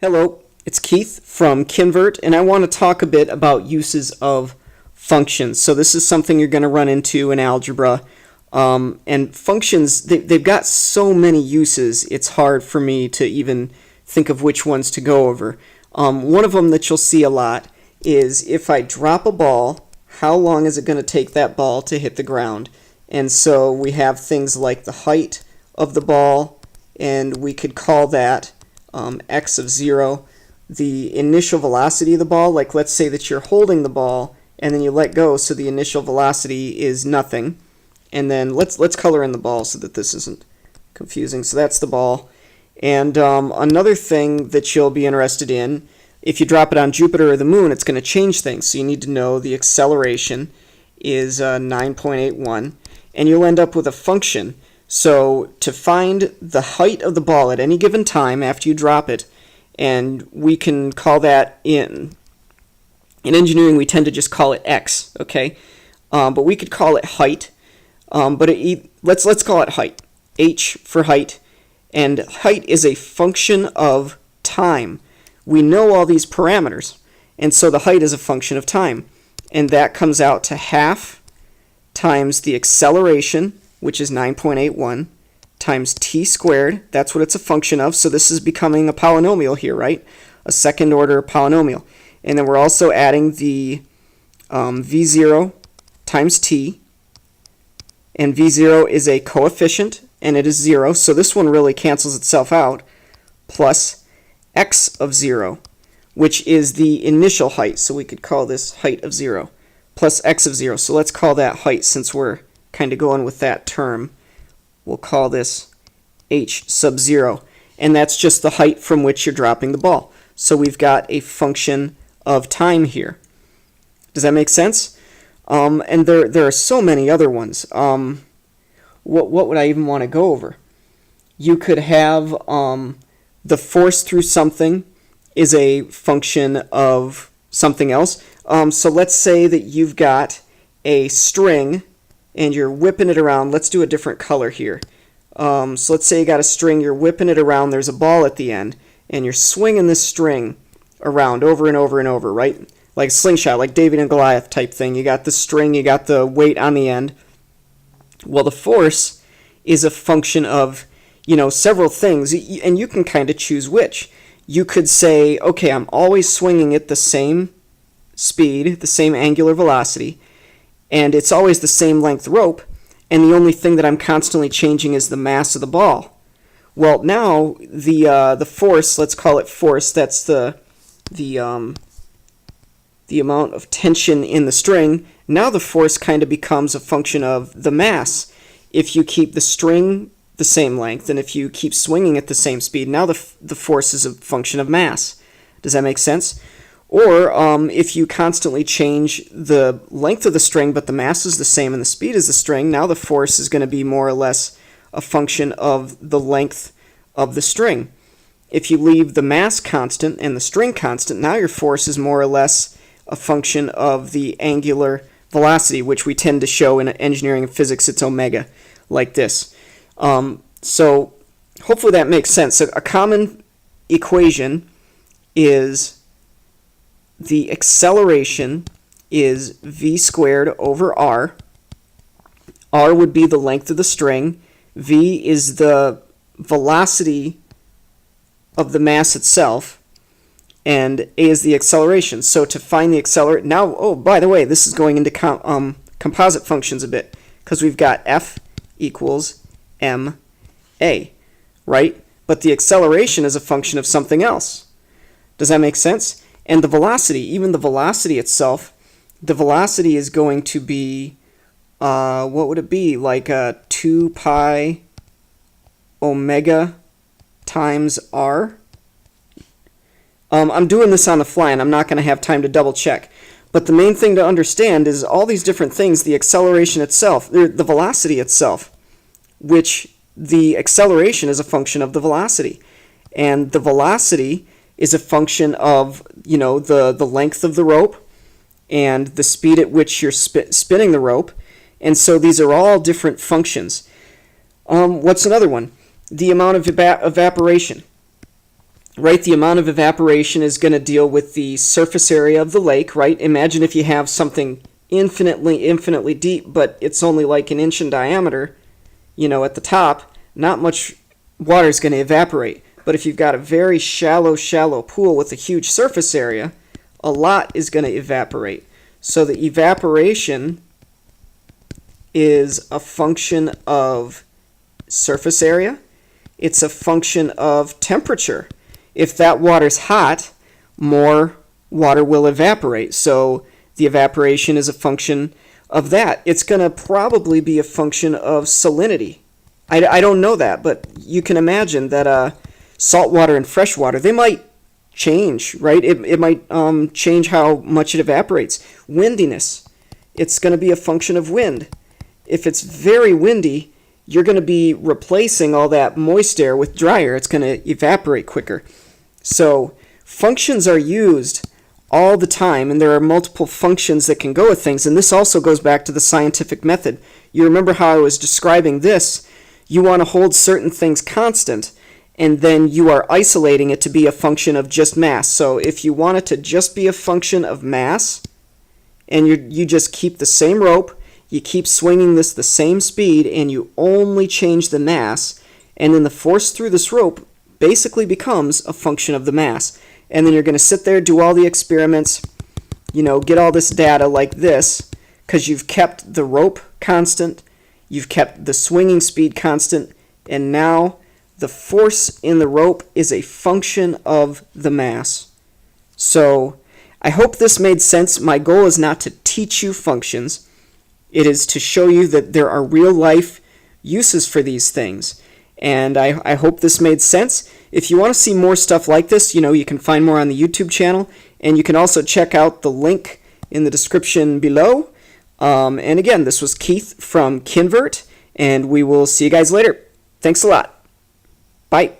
Hello, it's Keith from Kinvert, and I want to talk a bit about uses of functions. So this is something you're going to run into in algebra. And functions, they've got so many uses, it's hard for me to even think of which ones to go over. One of them that you'll see a lot is if I drop a ball, how long is it going to take that ball to hit the ground? And so we have things like the height of the ball, and we could call that x of 0. The initial velocity of the ball, like let's say that you're holding the ball and then you let go, so the initial velocity is nothing. And then let's color in the ball so that this isn't confusing. So that's the ball. And another thing that you'll be interested in, if you drop it on Jupiter or the moon, it's going to change things. So you need to know the acceleration is 9.81, and you'll end up with a function. So to find the height of the ball at any given time after you drop it, and we can call that in engineering we tend to just call it x, okay? But we could call it height. Let's call it height, h for height, and height is a function of time. We know all these parameters, and so the height is a function of time, and that comes out to half times the acceleration, which is 9.81, times t squared. That's what it's a function of, so this is becoming a polynomial here, right? A second order polynomial. And then we're also adding the v0 times t, and v0 is a coefficient, and it is 0, so this one really cancels itself out, plus x of 0, which is the initial height, so we could call this height of 0, plus x of 0. So let's call that height since we're kind of going with that term. We'll call this h sub 0, and that's just the height from which you're dropping the ball. So we've got a function of time here. Does that make sense? And there are so many other ones. What would I even want to go over? You could have the force through something is a function of something else. So let's say that you've got a string and you're whipping it around. Let's do a different color here. So let's say you got a string, you're whipping it around, there's a ball at the end, and you're swinging this string around over and over and over, right? Like a slingshot, like David and Goliath type thing. You got the string, you got the weight on the end. Well, the force is a function of, several things, and you can kind of choose which. You could say, okay, I'm always swinging at the same speed, the same angular velocity, and it's always the same length rope, and the only thing that I'm constantly changing is the mass of the ball. Well, now the force, let's call it force, that's the amount of tension in the string. Now the force kind of becomes a function of the mass. If you keep the string the same length, and if you keep swinging at the same speed, now the force is a function of mass. Does that make sense? Or if you constantly change the length of the string, but the mass is the same and the speed is the string, now the force is going to be more or less a function of the length of the string. If you leave the mass constant and the string constant, now your force is more or less a function of the angular velocity, which we tend to show in engineering and physics. It's omega, like this. So hopefully that makes sense. So a common equation is the acceleration is v squared over r. R would be the length of the string. V is the velocity of the mass itself, and a is the acceleration. So to find the acceleration, now, oh, by the way, this is going into composite functions a bit, because we've got f equals ma, right? But the acceleration is a function of something else. Does that make sense? And the velocity, even the velocity itself, the velocity is going to be, what would it be? Like 2 pi omega times r. I'm doing this on the fly, and I'm not going to have time to double check. But the main thing to understand is all these different things, the acceleration itself, the velocity itself, which the acceleration is a function of the velocity. And the velocity is a function of, the length of the rope and the speed at which you're spinning the rope. And so these are all different functions. What's another one? The amount of evaporation. right? The amount of evaporation is going to deal with the surface area of the lake, right? Imagine if you have something infinitely deep, but it's only like an inch in diameter, at the top, not much water is going to evaporate. But if you've got a very shallow pool with a huge surface area, a lot is going to evaporate. So the evaporation is a function of surface area. It's a function of temperature. If that water's hot, more water will evaporate. So the evaporation is a function of that. It's going to probably be a function of salinity. I don't know that, but you can imagine that salt water and fresh water, they might change, right? It might change how much it evaporates. Windiness, it's going to be a function of wind. If it's very windy, you're going to be replacing all that moist air with dry air. It's going to evaporate quicker. So functions are used all the time, and there are multiple functions that can go with things, and this also goes back to the scientific method. You remember how I was describing this? You want to hold certain things constant, and then you are isolating it to be a function of just mass. So if you want it to just be a function of mass, and you just keep the same rope, you keep swinging this the same speed, and you only change the mass, and then the force through this rope basically becomes a function of the mass. And then you're going to sit there, do all the experiments, get all this data like this, because you've kept the rope constant, you've kept the swinging speed constant, and now the force in the rope is a function of the mass. So I hope this made sense. My goal is not to teach you functions. It is to show you that there are real life uses for these things. And I hope this made sense. If you want to see more stuff like this, you can find more on the YouTube channel. And you can also check out the link in the description below. And again, this was Keith from Kinvert, and we will see you guys later. Thanks a lot. Bye.